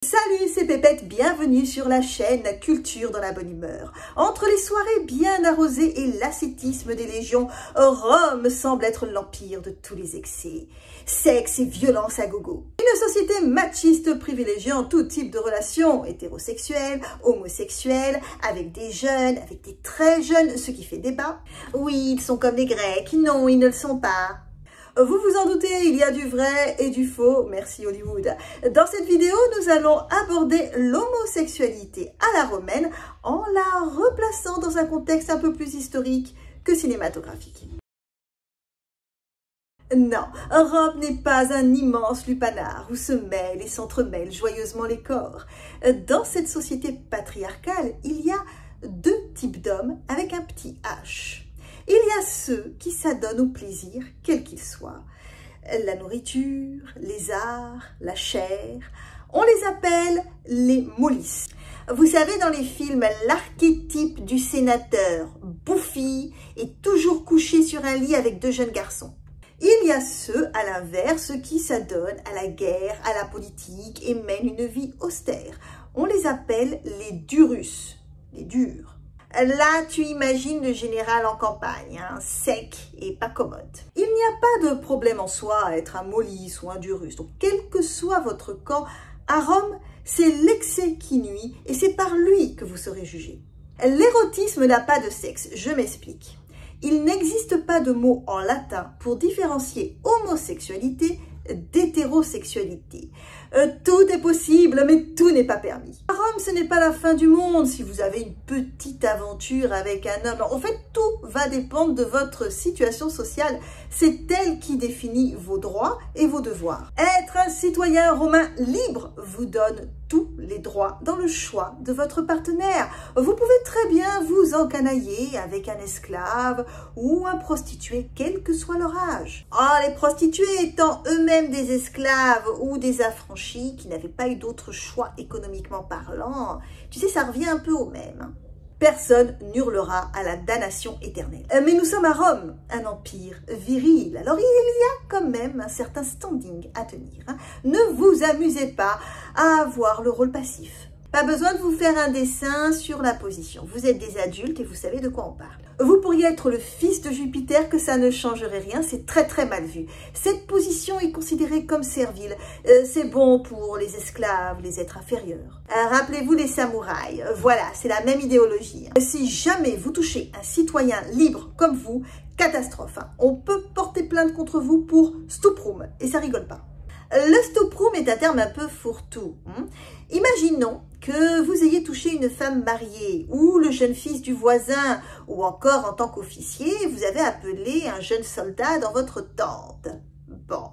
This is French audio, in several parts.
Salut, c'est Pépette, bienvenue sur la chaîne Culture dans la bonne humeur. Entre les soirées bien arrosées et l'ascétisme des légions, Rome semble être l'empire de tous les excès. Sexe et violence à gogo. Une société machiste privilégiant tout type de relations, hétérosexuelles, homosexuelles, avec des jeunes, avec des très jeunes, ce qui fait débat. Oui, ils sont comme les Grecs, non, ils ne le sont pas. Vous vous en doutez, il y a du vrai et du faux, merci Hollywood. Dans cette vidéo, nous allons aborder l'homosexualité à la romaine en la replaçant dans un contexte un peu plus historique que cinématographique. Non, Rome n'est pas un immense lupanar où se mêlent et s'entremêlent joyeusement les corps. Dans cette société patriarcale, il y a deux types d'hommes avec un petit H. Il y a ceux qui s'adonnent au plaisir, quel qu'il soit. La nourriture, les arts, la chair, on les appelle les mollis. Vous savez, dans les films, l'archétype du sénateur, bouffi et toujours couché sur un lit avec deux jeunes garçons. Il y a ceux, à l'inverse, qui s'adonnent à la guerre, à la politique et mènent une vie austère. On les appelle les durus, les durs. Là, tu imagines le général en campagne, sec et pas commode. Il n'y a pas de problème en soi à être un mollis ou un durus. Donc, quel que soit votre camp, à Rome, c'est l'excès qui nuit et c'est par lui que vous serez jugé. L'érotisme n'a pas de sexe, je m'explique. Il n'existe pas de mot en latin pour différencier homosexualité d'hétérosexualité. Tout est possible, mais tout n'est pas permis. À Rome, ce n'est pas la fin du monde si vous avez une petite aventure avec un homme. En fait, tout va dépendre de votre situation sociale. C'est elle qui définit vos droits et vos devoirs. Être un citoyen romain libre vous donne tous les droits dans le choix de votre partenaire. Vous pouvez très bien vous encanailler avec un esclave ou un prostitué, quel que soit leur âge. Les prostituées étant eux-mêmes des esclaves ou des affranchis qui n'avaient pas eu d'autre choix économiquement parlant, tu sais, ça revient un peu au même. Personne n'hurlera à la damnation éternelle. Mais nous sommes à Rome, un empire viril. Alors il y a quand même un certain standing à tenir. Ne vous amusez pas à avoir le rôle passif. Pas besoin de vous faire un dessin sur la position. Vous êtes des adultes et vous savez de quoi on parle. Vous pourriez être le fils de Jupiter, que ça ne changerait rien, c'est très très mal vu. Cette position est considérée comme servile. C'est bon pour les esclaves, les êtres inférieurs. Rappelez-vous les samouraïs, voilà, c'est la même idéologie. Si jamais vous touchez un citoyen libre comme vous, catastrophe. On peut porter plainte contre vous pour stuprum, et ça rigole pas. Le stuprum est un terme un peu fourre-tout. Imaginons que vous ayez touché une femme mariée ou le jeune fils du voisin ou encore en tant qu'officier, vous avez appelé un jeune soldat dans votre tente. Bon,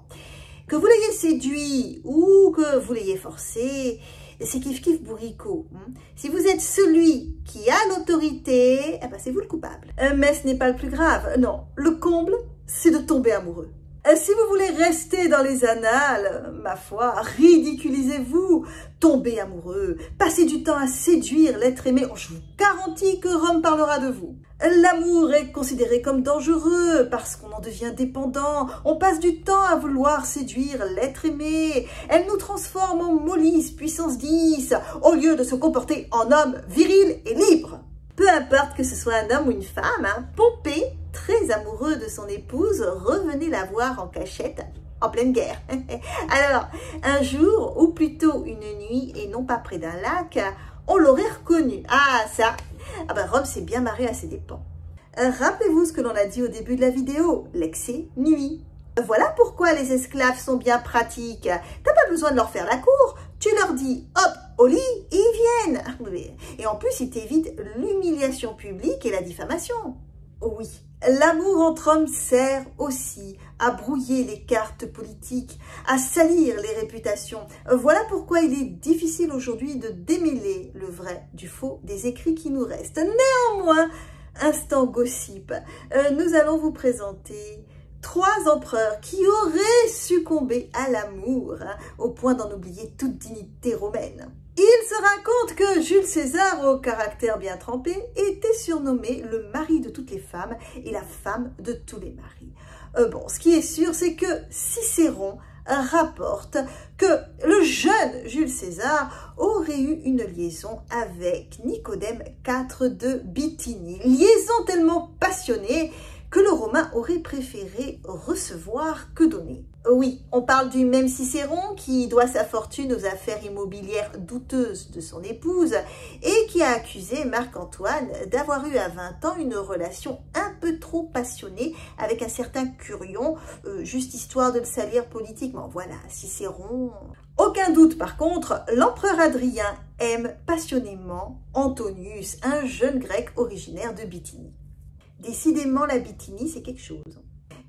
que vous l'ayez séduit ou que vous l'ayez forcé, c'est kiff-kiff bourricot. Si vous êtes celui qui a l'autorité, c'est vous le coupable. Mais ce n'est pas le plus grave. Non, le comble, c'est de tomber amoureux. Si vous voulez rester dans les annales, ma foi, ridiculisez-vous, tombez amoureux, passez du temps à séduire l'être aimé, je vous garantis que Rome parlera de vous. L'amour est considéré comme dangereux parce qu'on en devient dépendant, on passe du temps à vouloir séduire l'être aimé, elle nous transforme en mollis puissance 10 au lieu de se comporter en homme viril et libre. Peu importe que ce soit un homme ou une femme, Pompée, très amoureux de son épouse, revenait la voir en cachette, en pleine guerre. Alors, un jour, ou plutôt une nuit, et non pas près d'un lac, on l'aurait reconnu. Rome s'est bien marré à ses dépens. Rappelez-vous ce que l'on a dit au début de la vidéo, l'excès nuit. Voilà pourquoi les esclaves sont bien pratiques. T'as pas besoin de leur faire la cour, tu leur dis hop, au lit, et ils viennent. Et en plus, ils t'évitent l'humiliation publique et la diffamation. Oui, l'amour entre hommes sert aussi à brouiller les cartes politiques, à salir les réputations. Voilà pourquoi il est difficile aujourd'hui de démêler le vrai du faux des écrits qui nous restent. Néanmoins, instant gossip, nous allons vous présenter 3 empereurs qui auraient succombé à l'amour, au point d'en oublier toute dignité romaine. Il se raconte que Jules César, au caractère bien trempé, était surnommé le mari de toutes les femmes et la femme de tous les maris. Ce qui est sûr, c'est que Cicéron rapporte que le jeune Jules César aurait eu une liaison avec Nicodème IV de Bithynie. Liaison tellement passionnée que le Romain aurait préféré recevoir que donner. Oui, on parle du même Cicéron qui doit sa fortune aux affaires immobilières douteuses de son épouse et qui a accusé Marc-Antoine d'avoir eu à 20 ans une relation un peu trop passionnée avec un certain Curion, juste histoire de le salir politiquement. Voilà, Cicéron. Aucun doute par contre, l'empereur Adrien aime passionnément Antonius, un jeune grec originaire de Bithynie. Décidément, la Bithynie, c'est quelque chose.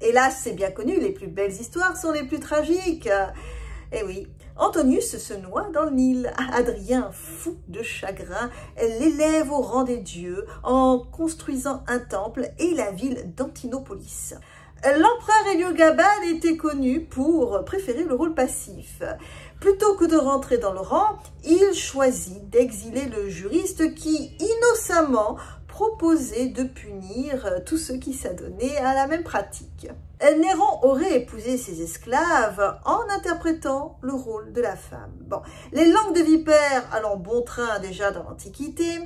Hélas, c'est bien connu, les plus belles histoires sont les plus tragiques. Eh oui, Antonius se noie dans le Nil. Adrien, fou de chagrin, l'élève au rang des dieux en construisant un temple et la ville d'Antinopolis. L'empereur Héliogabade était connu pour préférer le rôle passif. Plutôt que de rentrer dans le rang, il choisit d'exiler le juriste qui, innocemment, proposait de punir tous ceux qui s'adonnaient à la même pratique. Néron aurait épousé ses esclaves en interprétant le rôle de la femme. Bon, les langues de vipères allant bon train déjà dans l'Antiquité.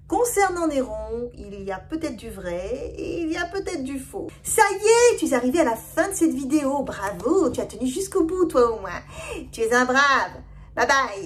Concernant Néron, il y a peut-être du vrai et il y a peut-être du faux. Ça y est, tu es arrivé à la fin de cette vidéo. Bravo, tu as tenu jusqu'au bout toi au moins. Tu es un brave. Bye bye.